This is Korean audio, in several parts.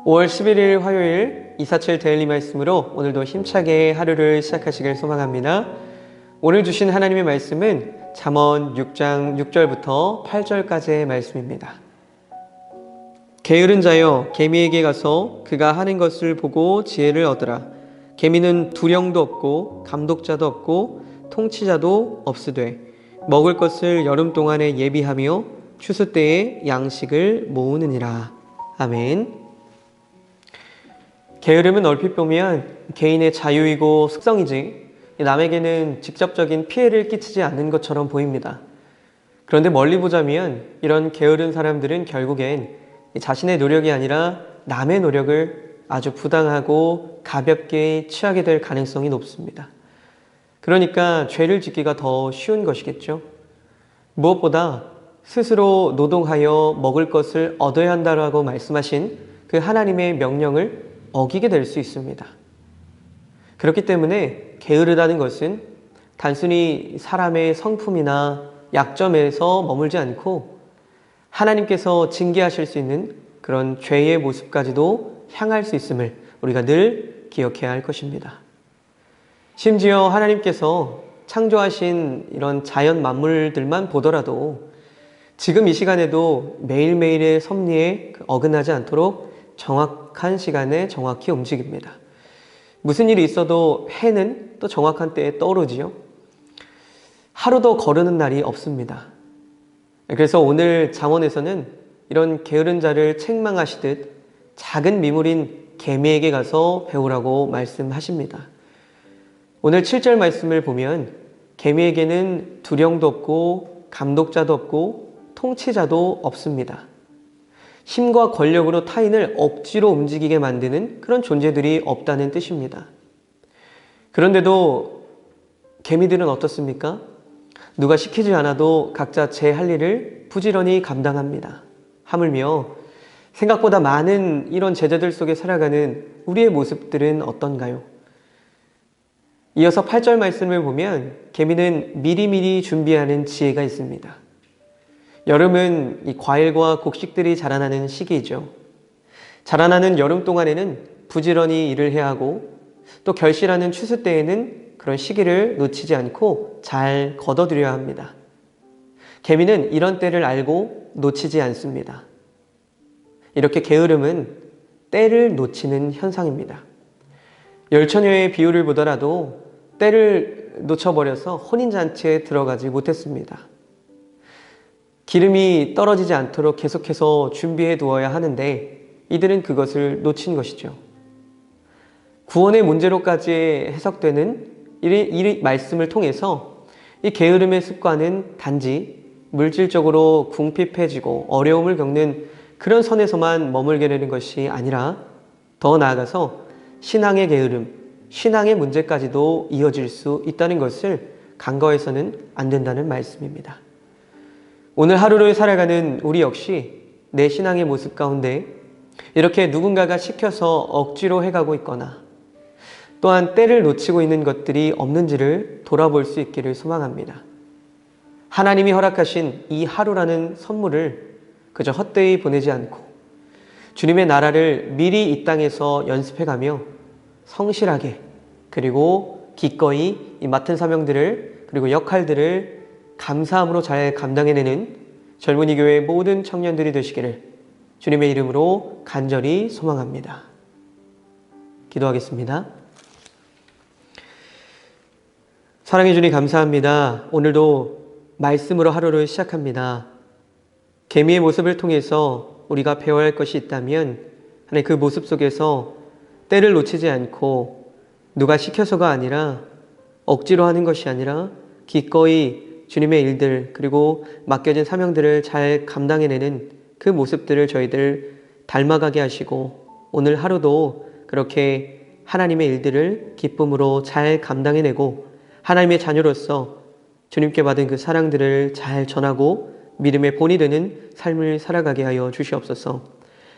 5월 11일 화요일 247 데일리 말씀으로 오늘도 힘차게 하루를 시작하시길 소망합니다. 오늘 주신 하나님의 말씀은 잠언 6장 6절부터 8절까지의 말씀입니다. 게으른 자여 개미에게 가서 그가 하는 것을 보고 지혜를 얻으라. 개미는 두령도 없고 감독자도 없고 통치자도 없으되 먹을 것을 여름 동안에 예비하며 추수 때에 양식을 모으느니라. 아멘. 게으름은 얼핏 보면 개인의 자유이고 습성이지 남에게는 직접적인 피해를 끼치지 않는 것처럼 보입니다. 그런데 멀리 보자면 이런 게으른 사람들은 결국엔 자신의 노력이 아니라 남의 노력을 아주 부당하고 가볍게 취하게 될 가능성이 높습니다. 그러니까 죄를 짓기가 더 쉬운 것이겠죠. 무엇보다 스스로 노동하여 먹을 것을 얻어야 한다고 말씀하신 그 하나님의 명령을 어기게 될 수 있습니다. 그렇기 때문에 게으르다는 것은 단순히 사람의 성품이나 약점에서 머물지 않고 하나님께서 징계하실 수 있는 그런 죄의 모습까지도 향할 수 있음을 우리가 늘 기억해야 할 것입니다. 심지어 하나님께서 창조하신 이런 자연 만물들만 보더라도 지금 이 시간에도 매일매일의 섭리에 어긋나지 않도록 정확한 시간에 정확히 움직입니다. 무슨 일이 있어도 해는 또 정확한 때에 떠오르지요. 하루도 거르는 날이 없습니다. 그래서 오늘 잠언에서는 이런 게으른 자를 책망하시듯 작은 미물인 개미에게 가서 배우라고 말씀하십니다. 오늘 7절 말씀을 보면 개미에게는 두령도 없고 감독자도 없고 통치자도 없습니다. 힘과 권력으로 타인을 억지로 움직이게 만드는 그런 존재들이 없다는 뜻입니다. 그런데도 개미들은 어떻습니까? 누가 시키지 않아도 각자 제 할 일을 부지런히 감당합니다. 하물며 생각보다 많은 이런 제자들 속에 살아가는 우리의 모습들은 어떤가요? 이어서 8절 말씀을 보면 개미는 미리미리 준비하는 지혜가 있습니다. 여름은 이 과일과 곡식들이 자라나는 시기이죠. 자라나는 여름 동안에는 부지런히 일을 해야 하고 또 결실하는 추수 때에는 그런 시기를 놓치지 않고 잘 거둬들여야 합니다. 개미는 이런 때를 알고 놓치지 않습니다. 이렇게 게으름은 때를 놓치는 현상입니다. 열처녀의 비유를 보더라도 때를 놓쳐버려서 혼인잔치에 들어가지 못했습니다. 기름이 떨어지지 않도록 계속해서 준비해 두어야 하는데 이들은 그것을 놓친 것이죠. 구원의 문제로까지 해석되는 이 말씀을 통해서 이 게으름의 습관은 단지 물질적으로 궁핍해지고 어려움을 겪는 그런 선에서만 머물게 되는 것이 아니라 더 나아가서 신앙의 게으름, 신앙의 문제까지도 이어질 수 있다는 것을 간과해서는 안 된다는 말씀입니다. 오늘 하루를 살아가는 우리 역시 내 신앙의 모습 가운데 이렇게 누군가가 시켜서 억지로 해가고 있거나 또한 때를 놓치고 있는 것들이 없는지를 돌아볼 수 있기를 소망합니다. 하나님이 허락하신 이 하루라는 선물을 그저 헛되이 보내지 않고 주님의 나라를 미리 이 땅에서 연습해가며 성실하게 그리고 기꺼이 이 맡은 사명들을 그리고 역할들을 감사함으로 잘 감당해내는 젊은이 교회의 모든 청년들이 되시기를 주님의 이름으로 간절히 소망합니다. 기도하겠습니다. 사랑해 주님 감사합니다. 오늘도 말씀으로 하루를 시작합니다. 개미의 모습을 통해서 우리가 배워야 할 것이 있다면 하나님 그 모습 속에서 때를 놓치지 않고 누가 시켜서가 아니라 억지로 하는 것이 아니라 기꺼이 주님의 일들 그리고 맡겨진 사명들을 잘 감당해내는 그 모습들을 저희들 닮아가게 하시고 오늘 하루도 그렇게 하나님의 일들을 기쁨으로 잘 감당해내고 하나님의 자녀로서 주님께 받은 그 사랑들을 잘 전하고 믿음의 본이 되는 삶을 살아가게 하여 주시옵소서.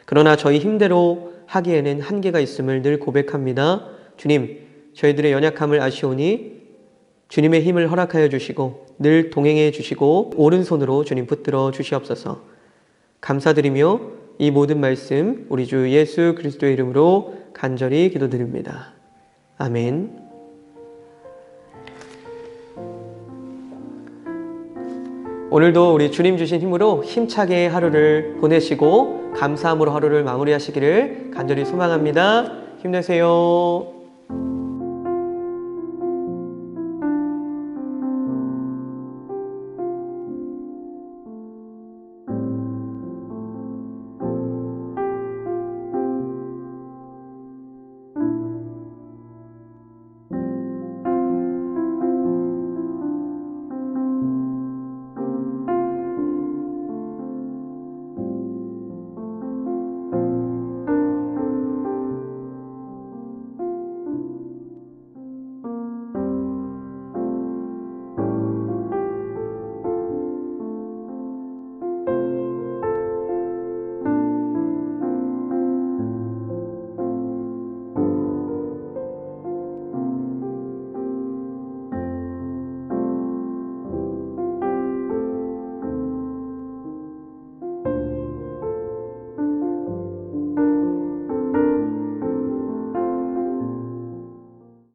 그러나 저희 힘대로 하기에는 한계가 있음을 늘 고백합니다. 주님, 저희들의 연약함을 아시오니 주님의 힘을 허락하여 주시고 늘 동행해 주시고 오른손으로 주님 붙들어 주시옵소서. 감사드리며 이 모든 말씀 우리 주 예수 그리스도의 이름으로 간절히 기도드립니다. 아멘. 오늘도 우리 주님 주신 힘으로 힘차게 하루를 보내시고 감사함으로 하루를 마무리하시기를 간절히 소망합니다. 힘내세요.